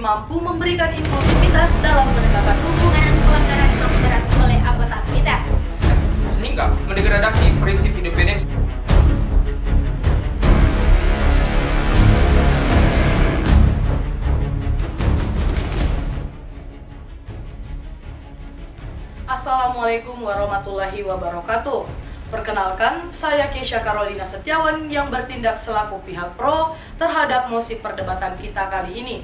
mampu memberikan inklusivitas dalam penegakan hukum penanganan pelanggaran HAM berat oleh anggota militer, sehingga mendegradasi prinsip independensi. Assalamualaikum warahmatullahi wabarakatuh. Perkenalkan, saya Keisha Carolina Setiawan yang bertindak selaku pihak pro terhadap mosi perdebatan kita kali ini.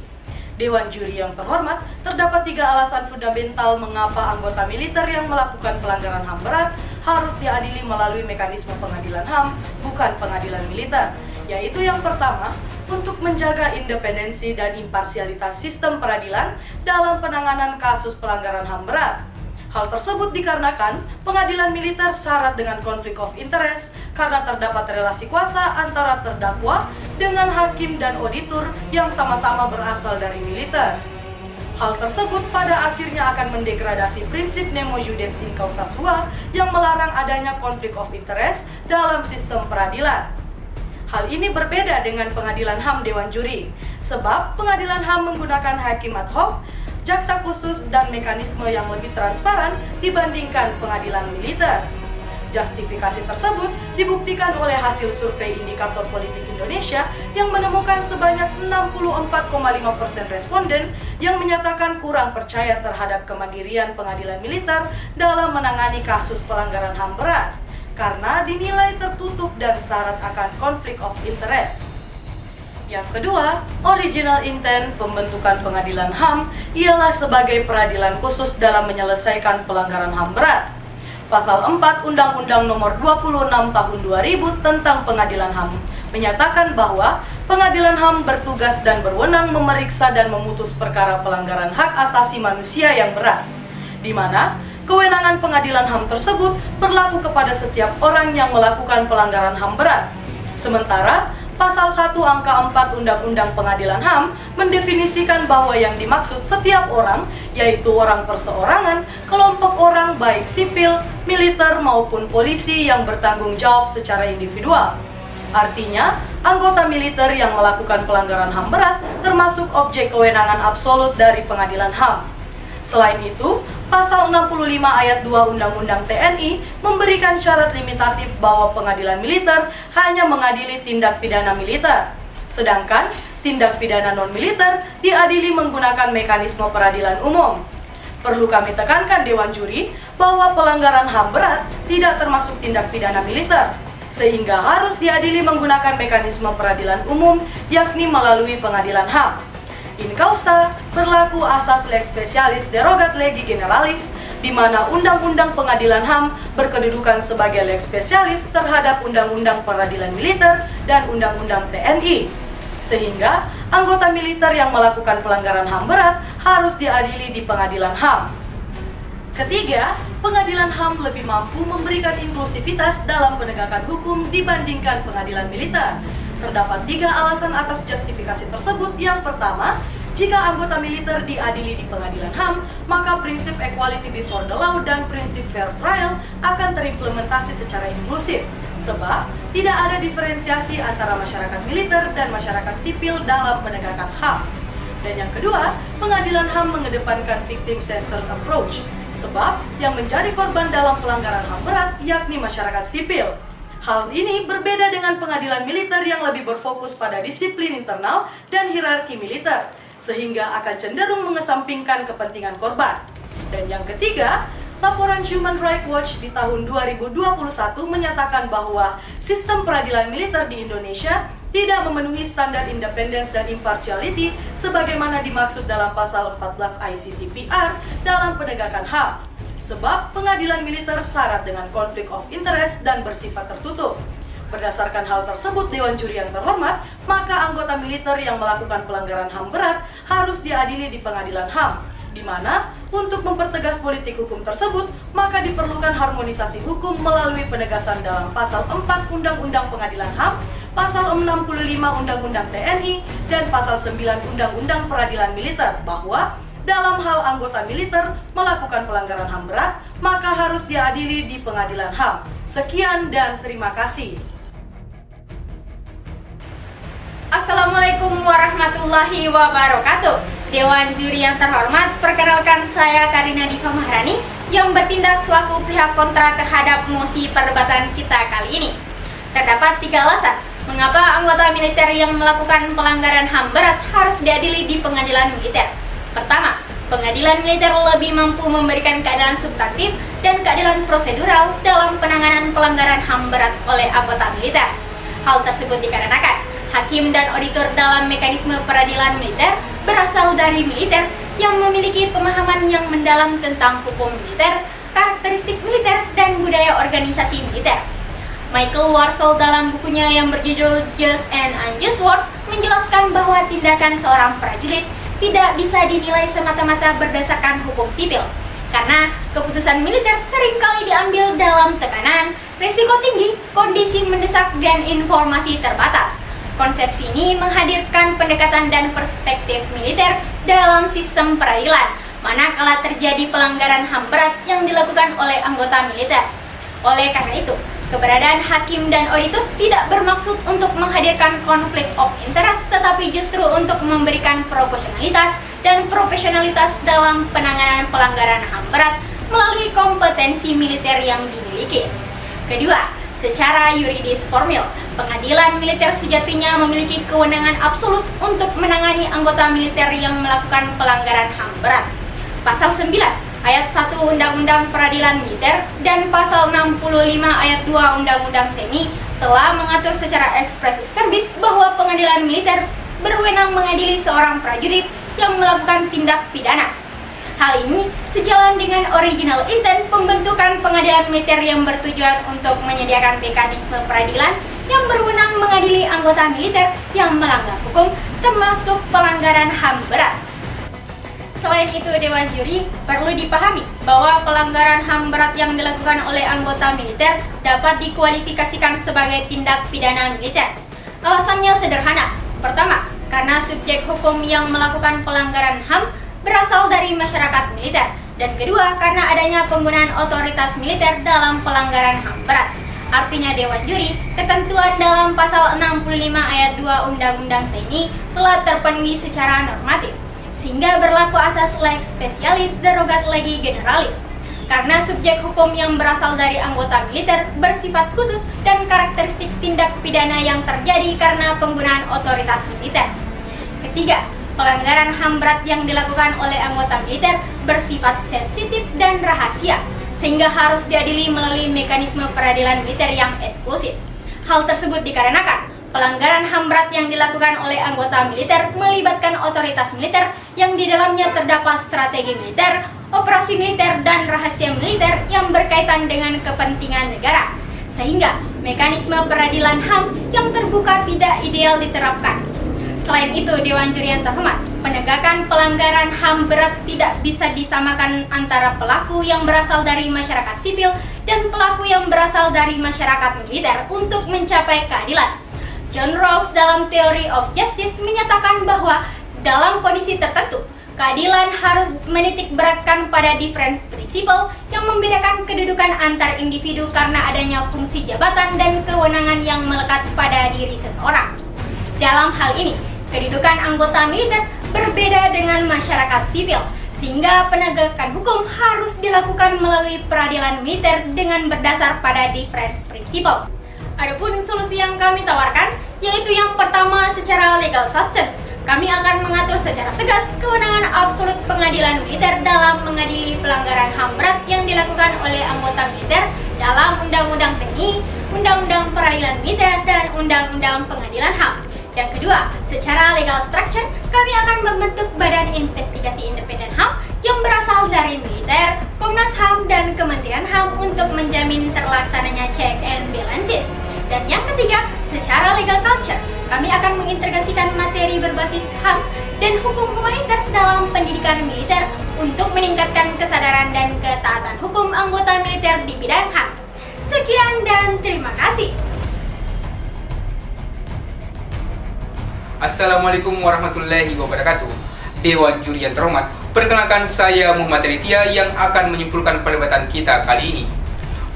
Dewan juri yang terhormat, terdapat 3 alasan fundamental mengapa anggota militer yang melakukan pelanggaran HAM berat harus diadili melalui mekanisme pengadilan HAM, bukan pengadilan militer. Yaitu yang pertama, untuk menjaga independensi dan imparsialitas sistem peradilan dalam penanganan kasus pelanggaran HAM berat. Hal tersebut dikarenakan pengadilan militer syarat dengan konflik of interest karena terdapat relasi kuasa antara terdakwa dengan hakim dan auditor yang sama-sama berasal dari militer. Hal tersebut pada akhirnya akan mendegradasi prinsip nemo iudex in causa sua yang melarang adanya konflik of interest dalam sistem peradilan. Hal ini berbeda dengan pengadilan HAM Dewan Juri, sebab pengadilan HAM menggunakan hakim ad hoc, jaksa khusus, dan mekanisme yang lebih transparan dibandingkan pengadilan militer. Justifikasi tersebut dibuktikan oleh hasil survei Indikator Politik Indonesia yang menemukan sebanyak 64,5% responden yang menyatakan kurang percaya terhadap kemandirian pengadilan militer dalam menangani kasus pelanggaran HAM berat karena dinilai tertutup dan syarat akan konflik of interest. Yang kedua, original intent pembentukan pengadilan HAM ialah sebagai peradilan khusus dalam menyelesaikan pelanggaran HAM berat. Pasal 4 Undang-Undang Nomor 26 Tahun 2000 tentang Pengadilan HAM menyatakan bahwa pengadilan HAM bertugas dan berwenang memeriksa dan memutus perkara pelanggaran hak asasi manusia yang berat, di mana kewenangan pengadilan HAM tersebut berlaku kepada setiap orang yang melakukan pelanggaran HAM berat. Sementara Pasal 1 Angka 4 Undang-Undang Pengadilan HAM mendefinisikan bahwa yang dimaksud setiap orang, yaitu orang perseorangan, kelompok orang baik sipil, militer maupun polisi yang bertanggung jawab secara individual. Artinya, anggota militer yang melakukan pelanggaran HAM berat termasuk objek kewenangan absolut dari Pengadilan HAM. Selain itu, Pasal 65 ayat 2 Undang-Undang TNI memberikan syarat limitatif bahwa pengadilan militer hanya mengadili tindak pidana militer. Sedangkan tindak pidana non-militer diadili menggunakan mekanisme peradilan umum. Perlu kami tekankan Dewan Juri bahwa pelanggaran HAM berat tidak termasuk tindak pidana militer, sehingga harus diadili menggunakan mekanisme peradilan umum yakni melalui pengadilan HAM. In causa berlaku asas lex specialis derogat legi generalis, di mana Undang-Undang Pengadilan HAM berkedudukan sebagai lex specialis terhadap Undang-Undang Peradilan Militer dan Undang-Undang TNI. Sehingga anggota militer yang melakukan pelanggaran HAM berat harus diadili di pengadilan HAM. Ketiga, pengadilan HAM lebih mampu memberikan inklusivitas dalam penegakan hukum dibandingkan pengadilan militer. Terdapat 3 alasan atas justifikasi tersebut. Yang pertama, jika anggota militer diadili di pengadilan HAM, maka prinsip equality before the law dan prinsip fair trial akan terimplementasi secara inklusif, sebab tidak ada diferensiasi antara masyarakat militer dan masyarakat sipil dalam penegakan HAM. Dan yang kedua, pengadilan HAM mengedepankan victim-centered approach, sebab yang menjadi korban dalam pelanggaran HAM berat yakni masyarakat sipil. Hal ini berbeda dengan pengadilan militer yang lebih berfokus pada disiplin internal dan hierarki militer, sehingga akan cenderung mengesampingkan kepentingan korban. Dan yang ketiga, laporan Human Rights Watch di tahun 2021 menyatakan bahwa sistem peradilan militer di Indonesia tidak memenuhi standar independence dan impartiality sebagaimana dimaksud dalam pasal 14 ICCPR dalam penegakan HAM. Sebab pengadilan militer syarat dengan konflik of interest dan bersifat tertutup. Berdasarkan hal tersebut, Dewan Juri yang terhormat, maka anggota militer yang melakukan pelanggaran HAM berat harus diadili di pengadilan HAM, di mana untuk mempertegas politik hukum tersebut, maka diperlukan harmonisasi hukum melalui penegasan dalam Pasal 4 Undang-Undang Pengadilan HAM, Pasal 65 Undang-Undang TNI, dan Pasal 9 Undang-Undang Peradilan Militer bahwa dalam hal anggota militer melakukan pelanggaran HAM berat, maka harus diadili di pengadilan HAM. Sekian dan terima kasih. Assalamualaikum warahmatullahi wabarakatuh. Dewan Juri yang terhormat, perkenalkan saya Karina Diva Maharani yang bertindak selaku pihak kontra terhadap mosi perdebatan kita kali ini. Terdapat 3 alasan mengapa anggota militer yang melakukan pelanggaran HAM berat harus diadili di pengadilan militer. Pertama, pengadilan militer lebih mampu memberikan keadilan substantif dan keadilan prosedural dalam penanganan pelanggaran HAM berat oleh anggota militer. Hal tersebut dikarenakan hakim dan auditor dalam mekanisme peradilan militer berasal dari militer yang memiliki pemahaman yang mendalam tentang hukum militer, karakteristik militer, dan budaya organisasi militer. Michael Warsaw dalam bukunya yang berjudul Just and Unjust Wars menjelaskan bahwa tindakan seorang prajurit tidak bisa dinilai semata-mata berdasarkan hukum sipil, karena keputusan militer seringkali diambil dalam tekanan, risiko tinggi, kondisi mendesak, dan informasi terbatas. Konsepsi ini menghadirkan pendekatan dan perspektif militer dalam sistem peradilan, manakala terjadi pelanggaran HAM berat yang dilakukan oleh anggota militer. Oleh karena itu, keberadaan hakim dan auditor tidak bermaksud untuk menghadirkan konflik of interest, tetapi justru untuk memberikan proporsionalitas dan profesionalitas dalam penanganan pelanggaran HAM berat melalui kompetensi militer yang dimiliki. Kedua, secara yuridis formil, pengadilan militer sejatinya memiliki kewenangan absolut untuk menangani anggota militer yang melakukan pelanggaran HAM berat. Pasal 9 ayat 1 Undang-Undang Peradilan Militer dan Pasal 65 ayat 2 Undang-Undang TNI telah mengatur secara expressis verbis bahwa pengadilan militer berwenang mengadili seorang prajurit yang melakukan tindak pidana. Hal ini sejalan dengan original intent pembentukan pengadilan militer yang bertujuan untuk menyediakan mekanisme peradilan yang berwenang mengadili anggota militer yang melanggar hukum, termasuk pelanggaran HAM berat. Selain itu, Dewan Juri perlu dipahami bahwa pelanggaran HAM berat yang dilakukan oleh anggota militer dapat dikualifikasikan sebagai tindak pidana militer. Alasannya sederhana. Pertama, karena subjek hukum yang melakukan pelanggaran HAM berasal dari masyarakat militer, dan kedua karena adanya penggunaan otoritas militer dalam pelanggaran HAM berat. Artinya, Dewan Juri, ketentuan dalam Pasal 65 ayat 2 Undang-Undang TNI telah terpenuhi secara normatif, sehingga berlaku asas lex specialis derogat legi generalis. Karena subjek hukum yang berasal dari anggota militer bersifat khusus dan karakteristik tindak pidana yang terjadi karena penggunaan otoritas militer. Ketiga, pelanggaran HAM berat yang dilakukan oleh anggota militer bersifat sensitif dan rahasia, sehingga harus diadili melalui mekanisme peradilan militer yang eksklusif. Hal tersebut dikarenakan pelanggaran HAM berat yang dilakukan oleh anggota militer melibatkan otoritas militer yang di dalamnya terdapat strategi militer, operasi militer, dan rahasia militer yang berkaitan dengan kepentingan negara, sehingga mekanisme peradilan HAM yang terbuka tidak ideal diterapkan. Selain itu, Dewan Juri yang terhormat, penegakan pelanggaran HAM berat tidak bisa disamakan antara pelaku yang berasal dari masyarakat sipil dan pelaku yang berasal dari masyarakat militer untuk mencapai keadilan. John Rawls dalam Theory of Justice menyatakan bahwa dalam kondisi tertentu, keadilan harus menitik beratkan pada different principle yang membedakan kedudukan antar individu karena adanya fungsi jabatan dan kewenangan yang melekat pada diri seseorang. Dalam hal ini, kedudukan anggota militer berbeda dengan masyarakat sipil, sehingga penegakan hukum harus dilakukan melalui peradilan militer dengan berdasar pada difference principle. Adapun solusi yang kami tawarkan, yaitu yang pertama secara legal substance. Kami akan mengatur secara tegas kewenangan absolut pengadilan militer dalam mengadili pelanggaran HAM berat yang dilakukan oleh anggota militer dalam Undang-Undang TNI, Undang-Undang Peradilan Militer, dan Undang-Undang Pengadilan HAM. Yang kedua, secara legal structure, kami akan membentuk Badan Investigasi Independen HAM yang berasal dari militer, Komnas HAM, dan Kementerian HAM untuk menjamin terlaksananya check and balances. Dan yang ketiga, secara legal culture, kami akan mengintegrasikan materi berbasis HAM dan hukum humanitar dalam pendidikan militer untuk meningkatkan kesadaran dan ketaatan hukum anggota militer di bidang HAM. Sekian dan terima kasih. Assalamualaikum warahmatullahi wabarakatuh. Dewan Juri yang terhormat, perkenalkan saya Muhammad Aditya yang akan menyimpulkan perdebatan kita kali ini.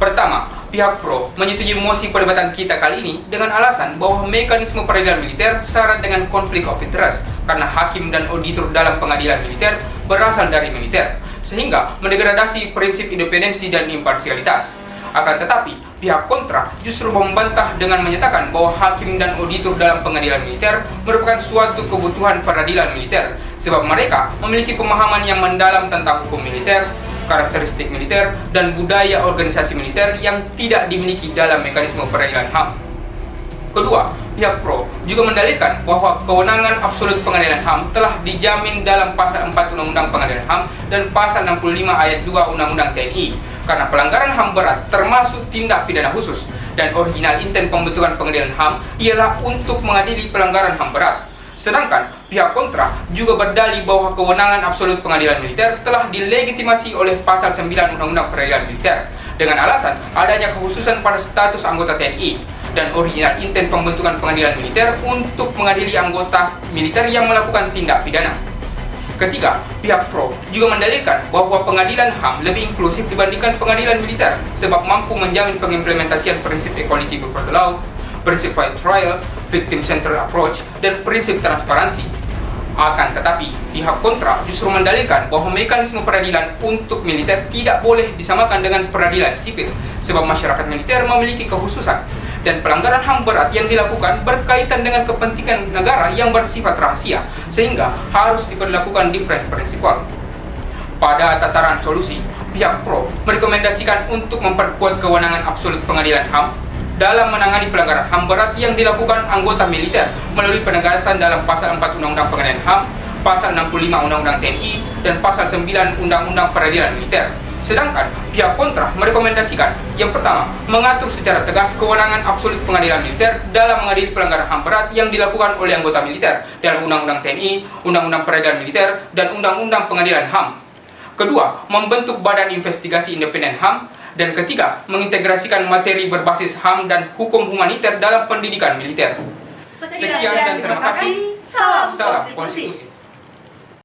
Pertama, pihak pro menyetujui mosi perdebatan kita kali ini dengan alasan bahwa mekanisme peradilan militer syarat dengan konflik of interest karena hakim dan auditor dalam pengadilan militer berasal dari militer, sehingga mendegradasi prinsip independensi dan imparsialitas. Akan tetapi, pihak kontra justru membantah dengan menyatakan bahwa hakim dan auditor dalam pengadilan militer merupakan suatu kebutuhan peradilan militer, sebab mereka memiliki pemahaman yang mendalam tentang hukum militer, karakteristik militer, dan budaya organisasi militer yang tidak dimiliki dalam mekanisme peradilan HAM. Kedua, pihak pro juga mendalilkan bahwa kewenangan absolut pengadilan HAM telah dijamin dalam pasal 4 Undang-Undang Pengadilan HAM dan pasal 65 ayat 2 Undang-Undang TNI karena pelanggaran HAM berat termasuk tindak pidana khusus dan original intent pembentukan pengadilan HAM ialah untuk mengadili pelanggaran HAM berat. Sedangkan pihak kontra juga berdalih bahwa kewenangan absolut pengadilan militer telah dilegitimasi oleh pasal 9 Undang-Undang Peradilan Militer dengan alasan adanya kekhususan pada status anggota TNI dan original intent pembentukan pengadilan militer untuk mengadili anggota militer yang melakukan tindak pidana. Ketiga, pihak pro juga mendalilkan bahwa pengadilan HAM lebih inklusif dibandingkan pengadilan militer sebab mampu menjamin pengimplementasian prinsip equality before the law, prinsip fair trial, victim-centered approach, dan prinsip transparansi. Akan tetapi, pihak kontra justru mendalilkan bahwa mekanisme peradilan untuk militer tidak boleh disamakan dengan peradilan sipil sebab masyarakat militer memiliki kekhususan dan pelanggaran HAM berat yang dilakukan berkaitan dengan kepentingan negara yang bersifat rahasia sehingga harus diberlakukan different principle. Pada tataran solusi, pihak pro merekomendasikan untuk memperkuat kewenangan absolut pengadilan HAM dalam menangani pelanggaran HAM berat yang dilakukan anggota militer melalui penegasan dalam pasal 4 Undang-Undang Pengadilan HAM, pasal 65 Undang-Undang TNI, dan pasal 9 Undang-Undang Peradilan Militer. Sedangkan pihak kontra merekomendasikan yang pertama, mengatur secara tegas kewenangan absolut pengadilan militer dalam mengadili pelanggaran HAM berat yang dilakukan oleh anggota militer dalam Undang-Undang TNI, Undang-Undang Peradilan Militer, dan Undang-Undang Pengadilan HAM. Kedua, membentuk badan investigasi independen HAM. Dan ketiga, mengintegrasikan materi berbasis HAM dan hukum humaniter dalam pendidikan militer. Sekian dan terima kasih. Salam konstitusi.